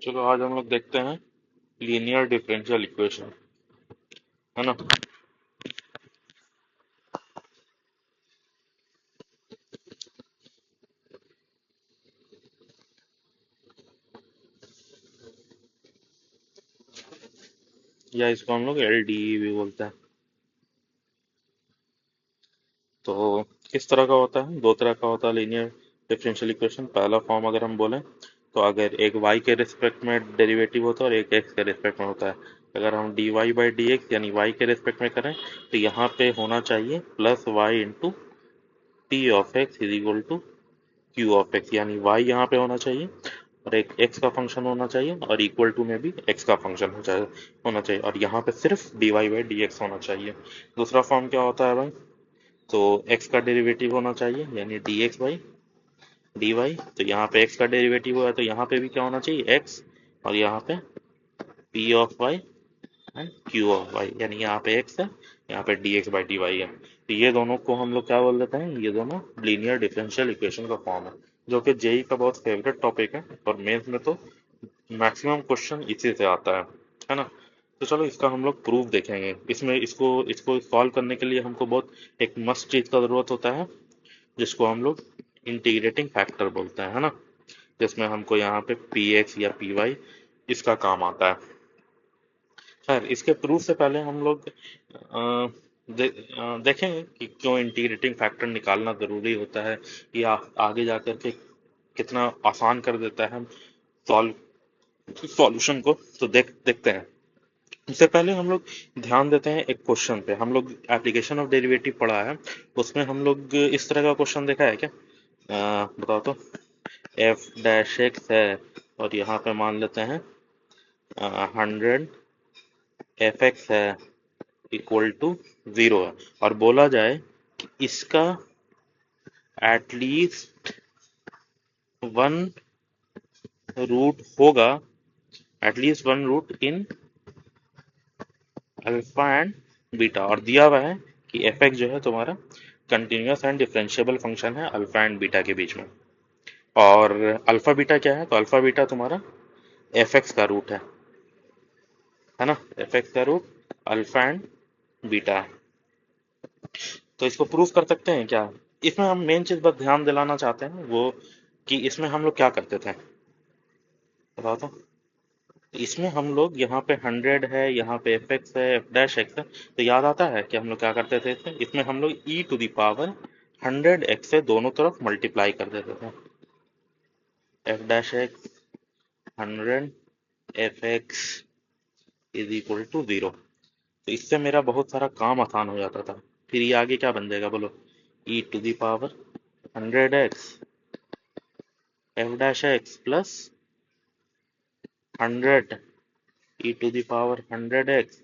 चलो आज हम लोग देखते हैं लीनियर डिफरेंशियल इक्वेशन, है ना। या इसको हम लोग एलडीई भी बोलते हैं। तो किस तरह का होता है? दो तरह का होता है लीनियर डिफरेंशियल इक्वेशन। पहला फॉर्म अगर हम बोलें तो अगर एक y के रिस्पेक्ट में डेरिवेटिव होता है और एक x के रिस्पेक्ट में होता है। अगर हम dy बाई डी एक्स यानी y के रिस्पेक्ट में करें तो यहाँ पे होना चाहिए plus Y into T of x is equal to Q of X, यानी y यहाँ पे होना चाहिए और एक x का फंक्शन होना चाहिए और इक्वल टू में भी x का फंक्शन होना चाहिए और यहाँ पे सिर्फ dy बाई डी एक्स होना चाहिए। दूसरा फॉर्म क्या होता है भाई? तो x का डेरिवेटिव होना चाहिए यानी dx बाई dy। तो यहाँ पे x का डेरिवेटिव हुआ है तो यहाँ पे भी क्या होना चाहिए? x, और यहाँ पे p of y and q of y, यानी यहाँ पे x है, यहाँ पे dx बाई dy है। तो ये दोनों को हम लोग क्या बोल देते हैं? ये दोनों लीनियर डिफरेंशियल इक्वेशन का फॉर्म है, जो कि जेई का बहुत फेवरेट टॉपिक है और मेंस में तो मैक्सिमम क्वेश्चन इसी से आता है ना। तो चलो इसका हम लोग प्रूफ देखेंगे। इसमें इसको इसको सॉल्व करने के लिए हमको बहुत एक मस्ट चीज का जरूरत होता है, जिसको हम लोग इंटीग्रेटिंग फैक्टर बोलते हैं, है ना। जिसमें हमको यहाँ पे पी एक्स या पी वाई इसका काम आता है। खैर, इसके प्रूफ से पहले हम लोग देखेंगे कि क्यों इंटीग्रेटिंग फैक्टर निकालना जरूरी होता है। ये आगे जाकर के कितना आसान कर देता है सॉल्व सॉल्यूशन को। तो देखते हैं। इससे पहले हम लोग ध्यान देते हैं एक क्वेश्चन पे। हम लोग एप्लीकेशन ऑफ डेरिवेटिव पढ़ा है, उसमें हम लोग इस तरह का क्वेश्चन देखा है क्या? बताओ तो। एफ डैश एक्स है और यहाँ पे मान लेते हैं 100 एफ एक्स है इक्वल टू 0 है, और बोला जाए कि इसका एटलीस्ट वन रूट होगा, at least one root in alpha and beta, और दिया हुआ है कि एफ एक्स जो है तुम्हारा कंटिन्यूअस एंड डिफरेंशिएबल फंक्शन है अल्फा एंड बीटा के बीच में। और अल्फा बीटा क्या है? तो अल्फा बीटा तुम्हारा एफ एक्स का रूट है ना। एफ एक्स का रूट अल्फा एंड बीटा है। तो इसको प्रूफ कर सकते हैं क्या? इसमें हम मेन चीज बस ध्यान दिलाना चाहते हैं वो कि इसमें हम लोग क्या करते थे, बताओ तो। इसमें हम लोग यहाँ पे 100 है, यहाँ पे एफ एक्स है, एफ डैश एक्स है, तो याद आता है कि हम लोग क्या करते थे? इसमें हम लोग E to the power 100 X से दोनों तरफ मल्टीप्लाई कर देते थे। F dash X 100 F x is equal to 0। तो इससे मेरा बहुत सारा काम आसान हो जाता था। फिर ये आगे क्या बन जाएगा बोलो? ई to the power 100 x f dash x plus 100 e to the power 100 x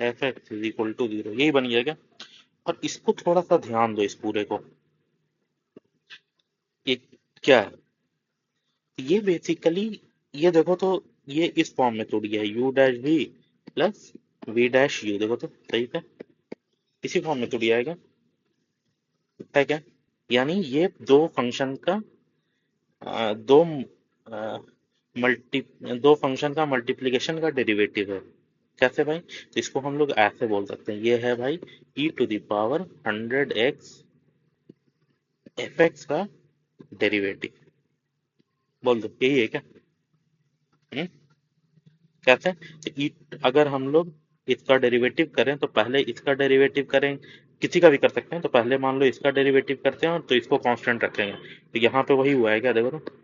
f x is equal to 0। यही बन गया क्या? और इसको थोड़ा सा ध्यान दो, इस पूरे को। ये क्या है? ये बेसिकली, ये देखो तो, ये इस फॉर्म में टूट गया है, U dash V plus V dash U. देखो तो सही है, इसी फॉर्म में टूट गया है क्या? है क्या? यानी ये दो फंक्शन का दो मल्टी दो फंक्शन का मल्टीप्लिकेशन का डेरिवेटिव है। कैसे भाई? तो इसको हम लोग ऐसे बोल सकते हैं, ये है भाई e to the power 100 x f x का डेरिवेटिव। बोल दो, यही है क्या? हम्म? कैसे? तो ई, अगर हम लोग इसका डेरिवेटिव करें तो पहले इसका डेरिवेटिव करें, किसी का भी कर सकते हैं। तो पहले मान लो इसका डेरिवेटिव करते हैं और तो इसको कांस्टेंट रखेंगे। तो यहाँ पे वही हुआ है क्या? देखो तो,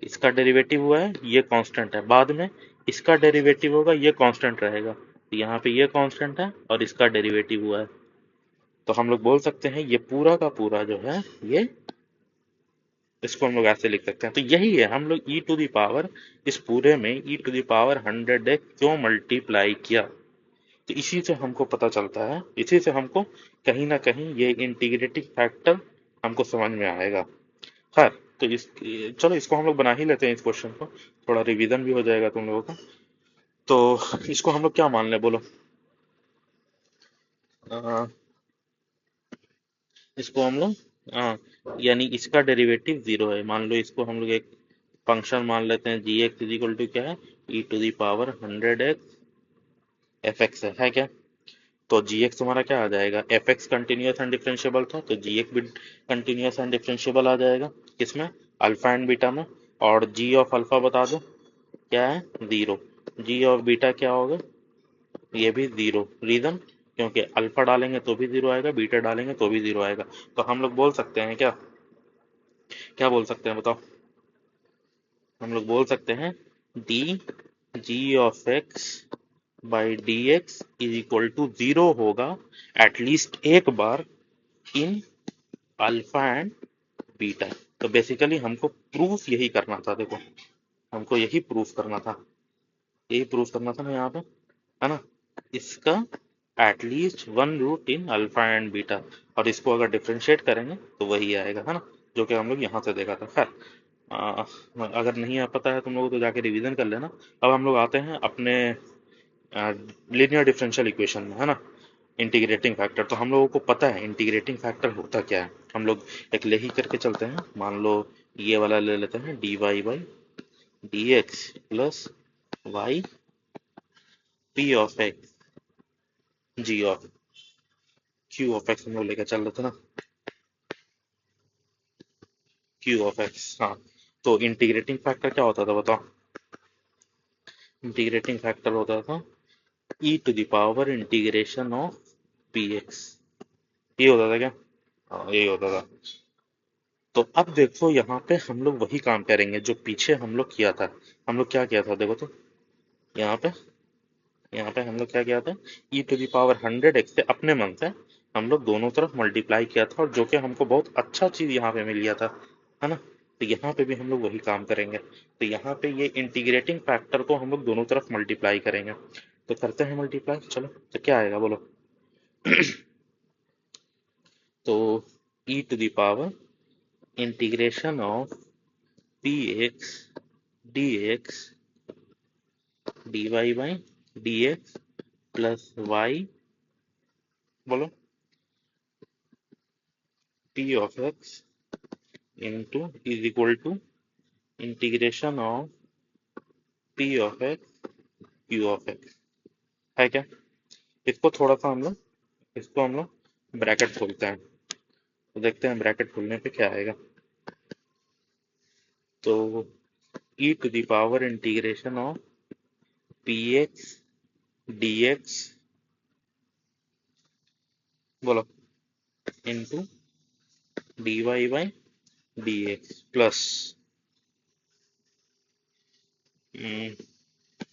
इसका डेरिवेटिव हुआ है, ये कांस्टेंट है। बाद में इसका डेरिवेटिव होगा, ये कांस्टेंट रहेगा। तो यहाँ पे ये कांस्टेंट है और इसका डेरिवेटिव हुआ है। तो हम लोग बोल सकते हैं ये पूरा का पूरा जो है, ये इसको हम लोग ऐसे लिख सकते हैं। तो यही है, हम लोग ई टू दी पावर, इस पूरे में ई टू दी पावर 100 क्यों मल्टीप्लाई किया। तो इसी से हमको पता चलता है, इसी से हमको कहीं ना कहीं ये इंटीग्रेटिंग फैक्टर हमको समझ में आएगा। खैर, तो इस चलो इसको हम लोग बना ही लेते हैं, इस क्वेश्चन को। थोड़ा रिवीजन भी हो जाएगा तुम लोगों का। तो इसको हम लोग क्या मान लें बोलो? अ, इसको हम लोग यानी इसका डेरिवेटिव 0 है, मान लो। इसको हम लोग एक फंक्शन मान लेते हैं जी एक्स इज इक्वल टू क्या है, e⁻100x एफ एक्स है क्या। तो जी एक्स हमारा क्या आ जाएगा, F x continuous and differentiable था तो जी एक्स भी कंटिन्यूस एंड डिफरेंशिएबल आ जाएगा किसमें, अल्फा एंड बीटा में। और जी ऑफ अल्फा बता दो क्या है, जीरो। जी ऑफ बीटा क्या होगा, ये भी जीरो। रीजन, क्योंकि अल्फा डालेंगे तो भी जीरो आएगा, बीटा डालेंगे तो भी जीरो आएगा। तो हम लोग बोल सकते हैं क्या, क्या बोल सकते हैं बताओ, हम लोग बोल सकते हैं D G of X by D x is equal to zero होगा एटलीस्ट एक बार इन अल्फा एंड बीटा। तो बेसिकली हमको प्रूफ यही करना था, देखो हमको यही प्रूफ करना था, यही प्रूफ करना था ना यहाँ पे, है ना। इसका at least one root in alpha and beta, और इसको अगर डिफ्रेंशिएट करेंगे तो वही आएगा, है ना, जो कि हम लोग यहाँ से देखा था। खैर आ, अगर नहीं आ पता है तुम लोगों को तो जाके रिवीजन कर लेना। अब हम लोग आते हैं अपने लीनियर डिफरेंशियल इक्वेशन में, है ना, इंटीग्रेटिंग फैक्टर। तो हम लोगों को पता है इंटीग्रेटिंग फैक्टर होता क्या है। हम लोग एक ले ही करके चलते हैं, मान लो ये वाला ले लेते हैं, D Y by D x plus Y P of X G of Q of X हम लोग लेकर चल रहे थे ना, क्यू ऑफ एक्स। हाँ, तो इंटीग्रेटिंग फैक्टर क्या होता था बताओ, इंटीग्रेटिंग फैक्टर होता था e to the power integration of p x, ये होता था क्या, हाँ यही होता था। तो अब देखो यहाँ पे हम लोग वही काम करेंगे जो पीछे हम लोग किया था। हम लोग क्या किया था देखो तो, यहाँ पे, यहाँ पे हम लोग क्या किया था, e to the power 100x से अपने मन से हम लोग दोनों तरफ मल्टीप्लाई किया था, और जो कि हमको बहुत अच्छा चीज यहाँ पे मिल गया था, है ना। तो यहाँ पे भी हम लोग वही काम करेंगे। तो यहाँ पे ये इंटीग्रेटिंग फैक्टर को हम लोग दोनों तरफ मल्टीप्लाई करेंगे। तो करते हैं मल्टीप्लाई, चलो तो क्या आएगा बोलो। तो ई to the power integration of p x D x d Y by D x plus y, बोलो, p of x into is equal to integration of p of x q of x, है क्या। इसको थोड़ा सा हम लोग, इसको हम लोग ब्रैकेट खोलते हैं, तो देखते हैं ब्रैकेट खोलने पे क्या आएगा। तो ई to the power integration of p x D x, बोलो, into d Y by D x plus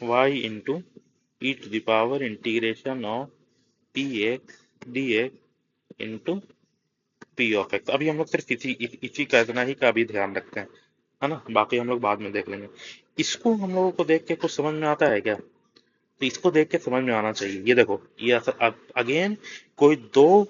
Y into E to the power integration of p x D x into p of x. अभी हम लोग सिर्फ इसी कहना ही का भी ध्यान रखते हैं, है ना, बाकी हम लोग बाद में देख लेंगे। इसको हम लोगों को देख के कुछ समझ में आता है क्या, तो इसको देख के समझ में आना चाहिए। ये देखो ये अगेन कोई दो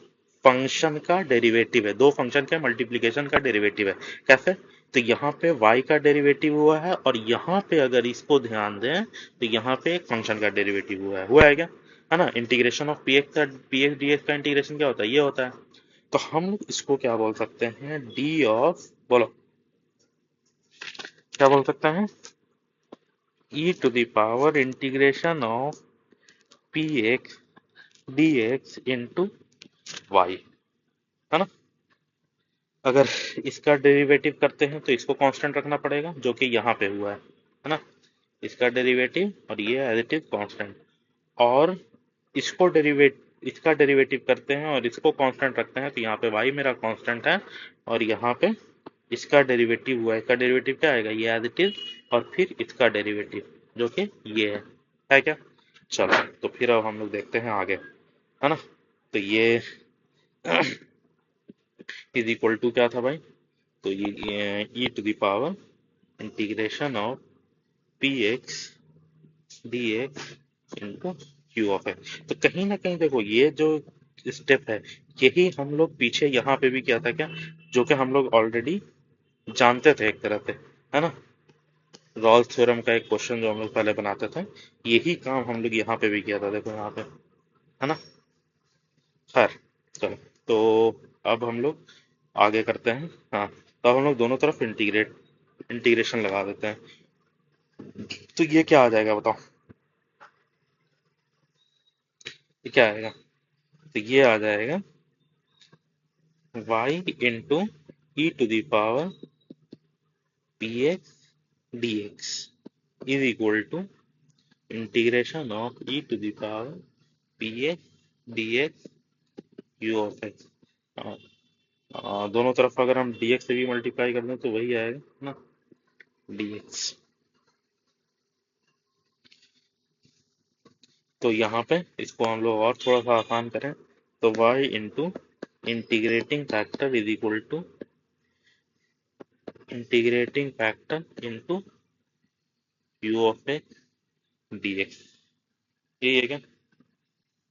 फंक्शन का डेरिवेटिव है, दो फंक्शन के मल्टीप्लिकेशन का डेरिवेटिव है। कैसे, तो यहाँ पे y का डेरिवेटिव हुआ है, और यहाँ पे अगर इसको ध्यान दें तो यहाँ पे एक फंक्शन का डेरिवेटिव हुआ है क्या, है ना। इंटीग्रेशन ऑफ पी एक्स का, पी एक्स डी एक्स का इंटीग्रेशन क्या होता है, ये होता है। तो हम लोग इसको क्या बोल सकते हैं, डी ऑफ, बोलो क्या बोल सकते हैं, e to the power integration of p x D x into y, है ना। अगर इसका डेरिवेटिव करते हैं तो इसको कांस्टेंट रखना पड़ेगा, जो कि यहाँ पे हुआ है ना, इसका डेरिवेटिव, और ये एज इट इज कांस्टेंट। और इसको इसका डेरिवेटिव करते हैं और इसको कांस्टेंट रखते हैं, तो यहाँ पे y मेरा कांस्टेंट है, और यहाँ पे इसका डेरिवेटिव हुआ है, इसका डेरिवेटिव क्या आएगा, ये एज इट इज, और फिर इसका डेरिवेटिव जो कि ये है क्या। चलो तो फिर अब हम लोग देखते हैं आगे, है ना। तो ये इज इक्वल टू क्या था भाई, तो ये e to the power integration of p x D x into Q of x. तो कहीं ना कहीं देखो ये जो स्टेप है, यही हम लोग पीछे यहाँ पे भी किया था क्या, जो कि हम लोग ऑलरेडी जानते थे एक तरह से, है ना। रॉल्स थ्योरम का एक क्वेश्चन जो हम लोग पहले बनाते थे, यही काम हम लोग यहाँ पे भी किया था, देखो यहाँ पे, है ना। खैर चलो, तो अब हम लोग आगे करते हैं। हाँ, तो अब हम लोग दोनों तरफ इंटीग्रेट इंटीग्रेशन लगा देते हैं। तो ये क्या आ जाएगा बताओ, ये क्या आएगा? तो ये आ जाएगा y into E to the power P x D x is equal to integration of E to the power P x D X U of X. दोनों तरफ अगर हम dx से भी मल्टीप्लाई कर दें तो वही आएगा ना, dx। तो यहाँ पे इसको हम लोग और थोड़ा सा आसान करें तो y into integrating factor is equal to integrating factor into U of X D X. यही है क्या,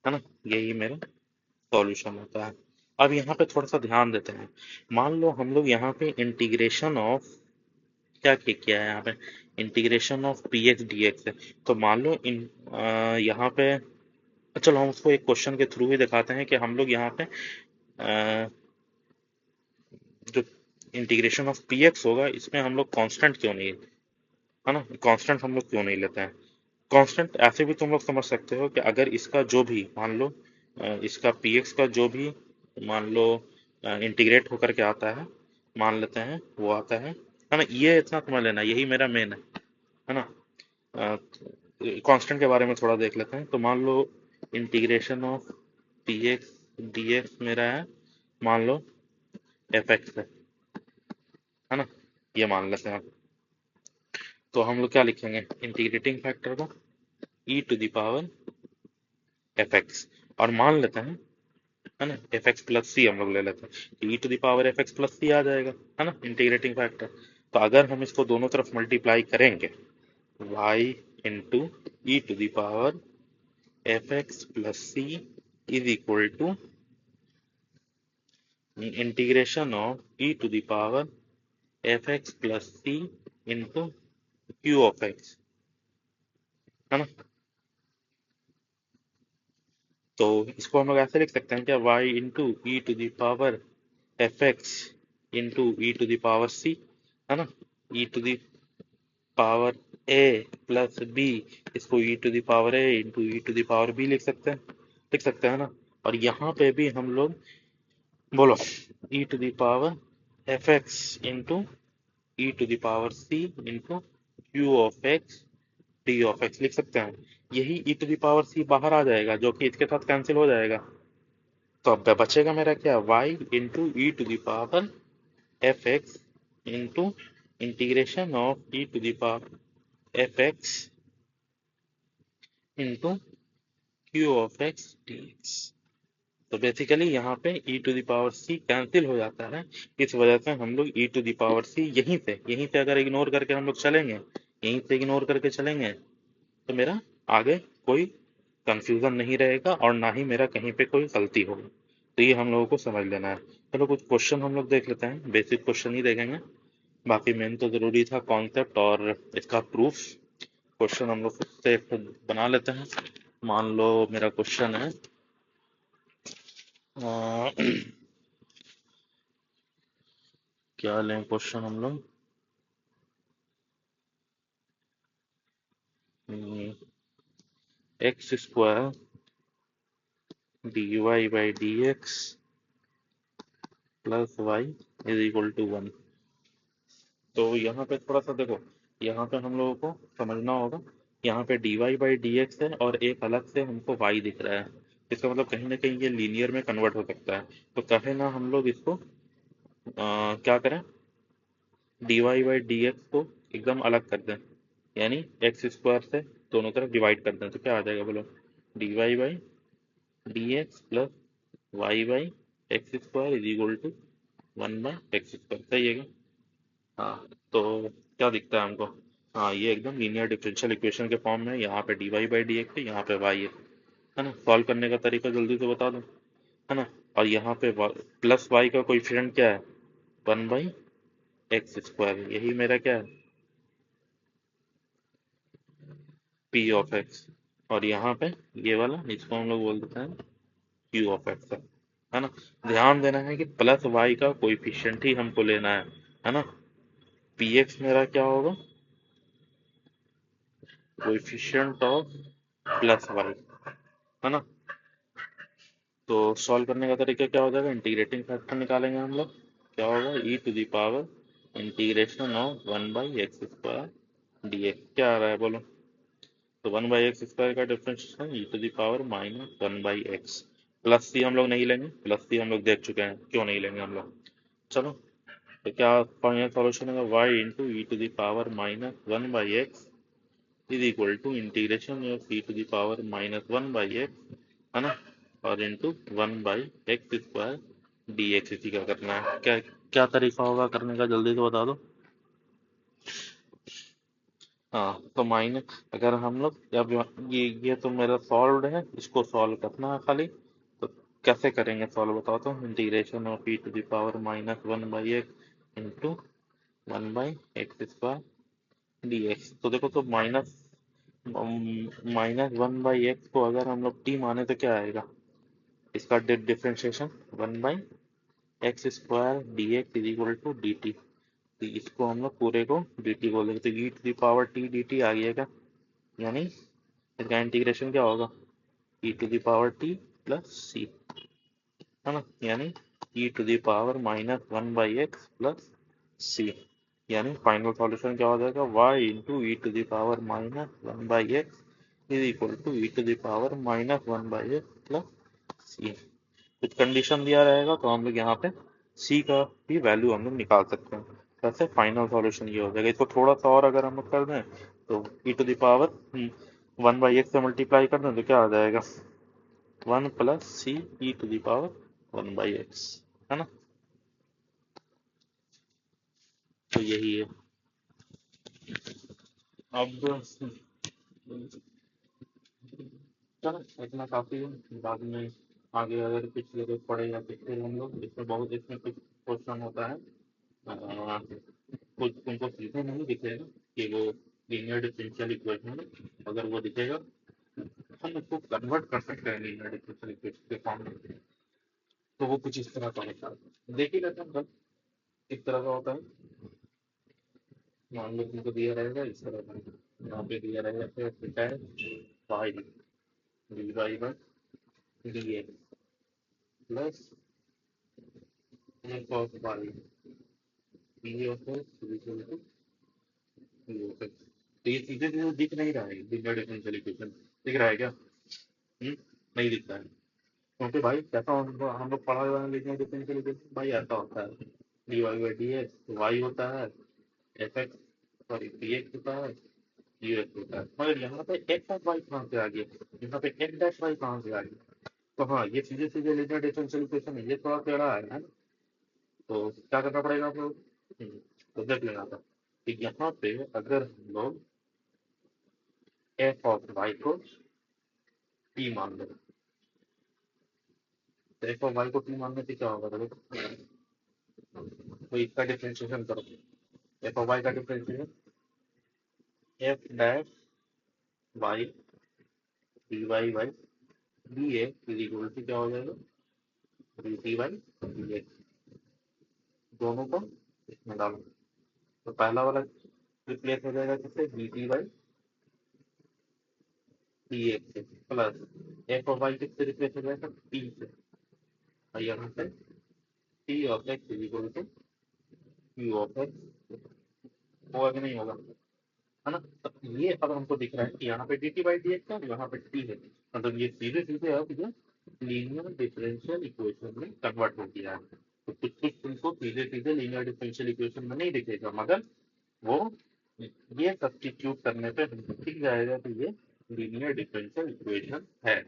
है ना? यही मेरा सॉल्यूशन होता है। अब यहाँ पे थोड़ा सा ध्यान देते हैं। मान लो हम लोग यहाँ पे इंटीग्रेशन ऑफ क्या किया है, यहाँ पे integration of p x D x है। तो मान लो यहाँ पे, चलो हम उसको एक क्वेश्चन के थ्रू ही दिखाते हैं कि हम लोग यहाँ पे जो इंटीग्रेशन ऑफ पी एक्स होगा इसमें हम लोग कांस्टेंट क्यों नहीं, है ना, कांस्टेंट हम लोग क्यों नहीं लेते हैं। कांस्टेंट ऐसे भी तुम लोग समझ सकते हो कि अगर इसका जो भी मान लो इसका पी एक्स का जो भी मान लो इंटीग्रेट होकर के आता है, मान लेते हैं वो आता है ना, ये इतना समझ लेना, यही मेरा मेन है ना। कांस्टेंट के बारे में थोड़ा देख लेते हैं। तो मान लो integration of p x D x मेरा है, मान लो एफ एक्स है ना, ये मान लेते हैं। तो हम लोग क्या लिखेंगे इंटीग्रेटिंग फैक्टर को e to the power F x, और मान लेते हैं, है ना, एफ एक्स प्लस सी हम लोग ले लेते हैं, e to the power F x plus c आ जाएगा, है ना, इंटीग्रेटिंग फैक्टर। तो अगर हम इसको दोनों तरफ मल्टीप्लाई करेंगे y into E to the power F x plus C is equal to integration of E to the power F x plus C into Q of x, है ना। तो इसको हम लोग ऐसे लिख सकते हैं क्या, y into E to the power F X into E to the power C, है ना, E to the power A plus B, इसको E to the power A into E to the power B लिख सकते हैं ना। और यहाँ पे भी हम लोग बोलो ई to the power F X into E to the power C into Q of X D of X लिख सकते हैं। यही E to the power C बाहर आ जाएगा जो कि इसके साथ कैंसिल हो जाएगा। तो अब बचेगा मेरा क्या, y into E to the power F X into integration of E to the power F X into Q of X D X. तो बेसिकली यहाँ पे e to the power c cancel हो जाता है, इस वजह से हम लोग e to the power c यहीं से अगर इग्नोर करके हम लोग चलेंगे, यहीं से इग्नोर करके चलेंगे तो मेरा आगे कोई कंफ्यूजन नहीं रहेगा और ना ही मेरा कहीं पे कोई गलती होगी। तो ये हम लोगों को समझ लेना है। चलो कुछ क्वेश्चन हम लोग देख लेते हैं, बेसिक क्वेश्चन ही देखेंगे, बाकी मेन तो जरूरी था कॉन्सेप्ट और इसका प्रूफ। क्वेश्चन हम लोग खुद से एक खुद बना लेते हैं। मान लो मेरा क्वेश्चन है अ, क्या लें क्वेश्चन हम लोग, X square D Y by D x plus Y is equal to 1। तो यहाँ पे थोड़ा सा देखो, यहाँ पे हम लोगों को समझना होगा, यहाँ पे D Y by D x है और एक अलग से हमको वाई दिख रहा है, इसका मतलब कहीं ना कहीं ये लीनियर में कन्वर्ट हो सकता है। तो कहे ना हम लोग इसको क्या करें, D Y by D X को एकदम अलग कर दें, यानी एक्स स्क्वायर से दोनों तरफ डिवाइड कर दें, तो क्या आ जाएगा बोलो, D Y by D x plus Y by X square is equal to 1/x²। सही है क्या? हाँ। तो क्या दिखता है हमको, हाँ ये एकदम लीनियर डिफरेंशियल इक्वेशन के फॉर्म में, यहाँ पे D Y by D x है, यहाँ पे वाई है ना। सॉल्व करने का तरीका जल्दी से बता दो, है ना। और यहाँ पे प्लस वाई का कोएफिशिएंट क्या है, 1/x², यही मेरा क्या है पी ऑफ एक्स। और यहाँ पे ये वाला इसको हम लोग बोल देते हैं क्यू ऑफ एक्स है ना। ध्यान देना है कि प्लस वाई का कोएफिशिएंट ही हमको लेना है ना। पी एक्स मेरा क्या होगा, कोएफिशिएंट ऑफ प्लस वाई, है ना। तो सॉल्व करने का तरीका क्या हो जाएगा, इंटीग्रेटिंग फैक्टर निकालेंगे हम लोग। क्या होगा, E to the power integration of 1/x² dx। क्या आ रहा है बोलो, तो 1/x² का differentiation E to the power -1/x। Plus C हम लोग नहीं लेंगे, प्लस सी हम लोग देख चुके हैं, क्यों नहीं लेंगे हम लोग। चलो, तो क्या फाइनल सॉल्यूशन होगा, y into E to the power -1/x is equal to integration of E to the power -1/x, है ना, और इंटू 1/x² dx। इसी का करना है, क्या क्या तरीका होगा करने का, जल्दी से बता दो। हाँ, तो माइनस, अगर हम लोग अब ये तो मेरा सॉल्व है, इसको सॉल्व करना है खाली। तो कैसे करेंगे सॉल्व, बताओ तो। Integration of E to the power -1/x into 1/x² dx। तो देखो, तो -1/x को अगर हम लोग t माने तो क्या आएगा, इसका differentiation 1/x² dx is equal to dt। तो इसको हम लोग पूरे को dt बोल देंगे, तो ई to the power T dt आ गया क्या, यानी इसका इंटीग्रेशन क्या होगा, E to the power T plus C, है ना, यानी E to the power -1/x plus C. यानी फाइनल सॉल्यूशन क्या हो जाएगा, y into E to the power -1/x is equal to E to the power -1/x plus C. कुछ condition दिया रहेगा तो हम लोग यहाँ पे c का भी वैल्यू हम लोग निकाल सकते हैं। वैसे फाइनल सॉल्यूशन ये हो जाएगा। इसको थोड़ा सा और अगर हम लोग कर दें, तो ई टू द पावर 1/x से मल्टीप्लाई कर दें तो क्या आ जाएगा, 1 + c E to the power 1/x, है ना। तो यही है। अब चलो, इतना काफी है, बाद में आगे अगर कुछ जरूरत पड़े या कुछ, फिर हम लोग इसमें बहुत, इसमें कुछ क्वेश्चन होता है, कुछ तुमको सीधे नहीं दिखेगा कि वो लीनियर डिफरेंशियल इक्वेशन, अगर वो दिखेगा हम उसको कन्वर्ट कर सकते हैं लीनियर डिफरेंशियल इक्वेशन के फॉर्म में। तो वो कुछ इस तरह का होता है, देख ही लेते हैं हम, इस तरह का होता है। मान लो तुमको दिया रहेगा इस तरह का, यहाँ पे दिया रहेगा फिर थीटा है phi d Y by D x plus f of y d of x equal to d of x. तो ये सीधे सीधे दिख नहीं रहा है लीनियर डिफरेंशियल इक्वेशन, दिख रहा है क्या, नहीं दिखता है। क्योंकि भाई कैसा हम लोग पढ़ा हुआ है लीनियर डिफरेंशियल इक्वेशन, भाई ऐसा होता है, d Y by D x y होता है, f x, sorry d x होता है, यूएस होता है। मगर यहाँ पे एक्स ऑफ वाई कहाँ से आ गया, यहाँ पे एक्स डैश वाई कहाँ से आ गया। तो हाँ, ये सीधे सीधे लीनियर डिफरेंशियल इक्वेशन है, ये थोड़ा टेढ़ा है ना। तो क्या करना पड़ेगा आप लोग, तो देख लेना था कि यहाँ पे अगर हम लोग एफ ऑफ वाई को टी मान लें, तो एफ ऑफ वाई को टी मानने से क्या होगा, देखो तो इसका डिफरेंशिएशन करो, एफ ऑफ वाई का differentiation f dash y d Y by D x is equal to क्या हो जाएगा, d T by D x. दोनों को इसमें डालो, तो पहला वाला रिप्लेस हो जाएगा किससे, d T by D x से, प्लस एफ ऑफ वाई किससे रिप्लेस हो जाएगा, टी से, और यहाँ पे t of x is equal to Q of x. होगा कि नहीं होगा, है ना। तो ये अब हमको दिख रहा है कि यहाँ पे D T by D x है, यहाँ पे टी है, मतलब ये सीधे सीधे अब ये लीनियर डिफरेंशियल इक्वेशन में कन्वर्ट हो गया है। तो कुछ कुछ तुमको सीधे सीधे लीनियर डिफरेंशियल इक्वेशन में नहीं दिखेगा, मगर वो ये सब्स्टिट्यूट करने पे हमको दिख जाएगा कि ये लीनियर डिफरेंशियल इक्वेशन है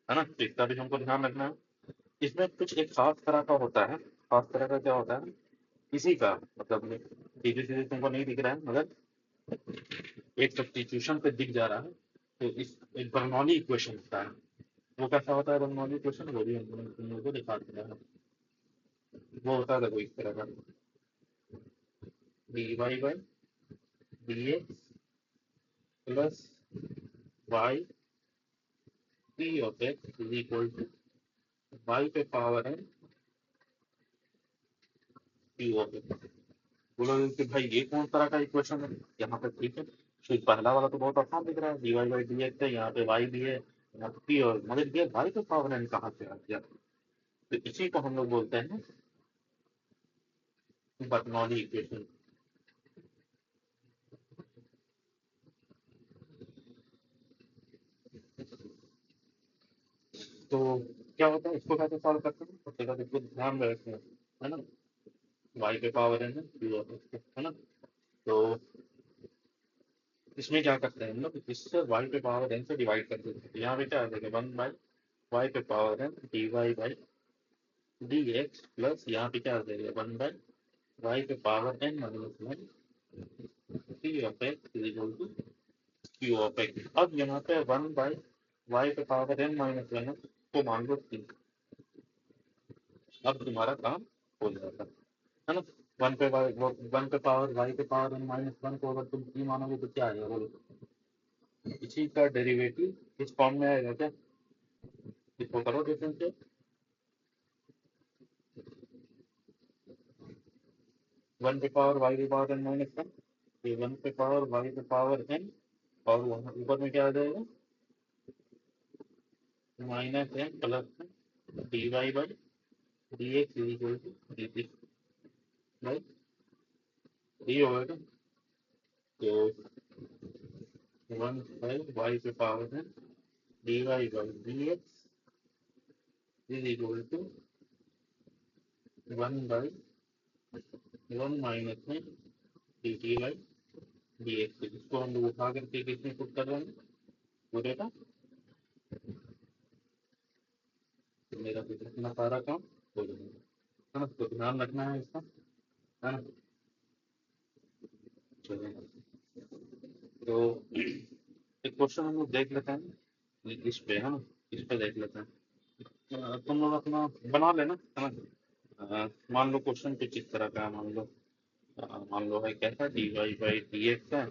ना। तो इसका भी हमको ध्यान रखना है। इसमें कुछ एक खास तरह का होता है, खास तरह का क्या होता है, इसी का मतलब सीधे सीधे तुमको नहीं दिख रहा है, मगर एक सब्स्टिट्यूशन पे दिख जा रहा है। तो इस एक बर्नौली इक्वेशन होता है, वो कैसा होता है बर्नौली इक्वेशन, वो भी हम तुम लोगों को दिखा दिया है। वो होता है देखो इस तरह का, d Y by D x plus y t of x is equal to y पे पावर है क्यू ऑफ एक्स। बोलोगे कि भाई ये कौन तरह का इक्वेशन है, यहाँ पे ठीक है। तो पहला वाला तो बहुत आसान दिख रहा है, d Y by D x है, यहाँ पे वाई भी है, यहाँ पे पी, और मगर ये वाई पे पावर एन कहाँ से आ गया? तो इसी को हम लोग बोलते हैं बर्नौली इक्वेशन। तो क्या होता है, इसको कैसे सॉल्व करते हैं, सबसे पहले इसको ध्यान में रखना है ना। वाई पे पावर एन है, है ना। तो इसमें क्या करते हैं हम लोग, इससे वाई पे पावर एन से डिवाइड कर देते हैं, तो यहाँ पे क्या आ जाएगा, वन बाई वाई पे power N D Y by D x plus यहाँ पे क्या आ जाएगा, वन बाई वाई पे power N minus one t of x is equal to Q of x. अब यहाँ पे वन बाई वाई पे पावर एन माइनस वन को मान लो टी। अब तुम्हारा काम हो जाएगा, है ना। वन पे पावर वाई पे पावर एन माइनस वन को अगर तुम टी मानोगे तो क्या आएगा बोलो, इसी का डेरिवेटिव इस फॉर्म में आएगा क्या, इसको करो डिफरेंशियल। वन पे पावर वाई पे पावर एन माइनस वन, ये वन पे पावर वाई पे पावर एन, और वहाँ ऊपर में क्या आ जाएगा, minus N plus D Y by D x is equal to D T by D होगा। तो वन बाई वाई पे power N D Y by D x is equal to one by one minus में D T by D x. इसको हम लोग उठा करके किसमें पुट कर रहे हैं, पूरे का। तो मेरा तो इतना सारा काम हो जाएगा, है ना। तो ध्यान रखना है इसका, है ना। चलिए, तो एक क्वेश्चन हम लोग देख लेते हैं इस पे, है ना। इस पे देख लेते हैं। तुम लोग अपना बना लेना, है ना। मान लो क्वेश्चन कुछ इस तरह का है, मान लो मान लो है कैसा, d Y by D x है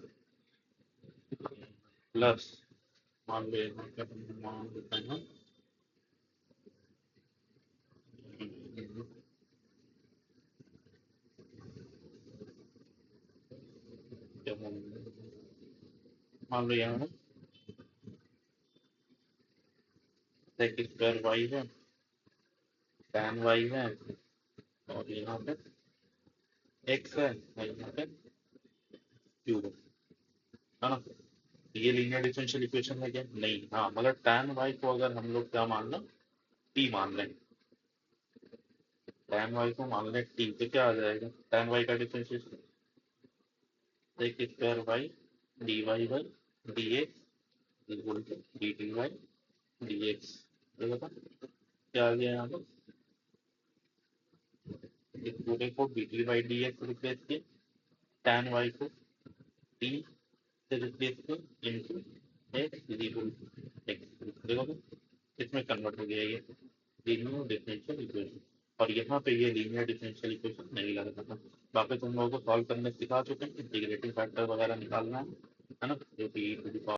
प्लस, मान लो यहाँ पे हम मान लेते हैं क्या मान लो यहाँ सेक स्क्वायर वाई है, tan वाई है, और यहाँ पे एक्स है, और यहाँ पे क्यूब है ना। ये लीनियर डिफरेंशियल इक्वेशन है क्या, नहीं, हाँ, मगर tan वाई को अगर हम लोग क्या मान लें, टी मान लें, tan वाई को मान लें टी, तो क्या आ जाएगा, tan वाई का differential sec square y d Y by D x equal to D t y d x. देखो क्या आ गया यहाँ पर, इस पूरे को d T by D x replace किए, tan वाई को टी से रिप्लेस किए into x is equal to x. देखो तो इसमें कन्वर्ट हो गया ये लीनियर डिफरेंशियल इक्वेशन, और यहाँ पे ये लीनियर डिफरेंशियल इक्वेशन नहीं लग रहा था। बाकी तुम लोगों को सॉल्व करने सिखा चुके हैं, इंटीग्रेटिंग फैक्टर वगैरह निकालना है ना, जो कि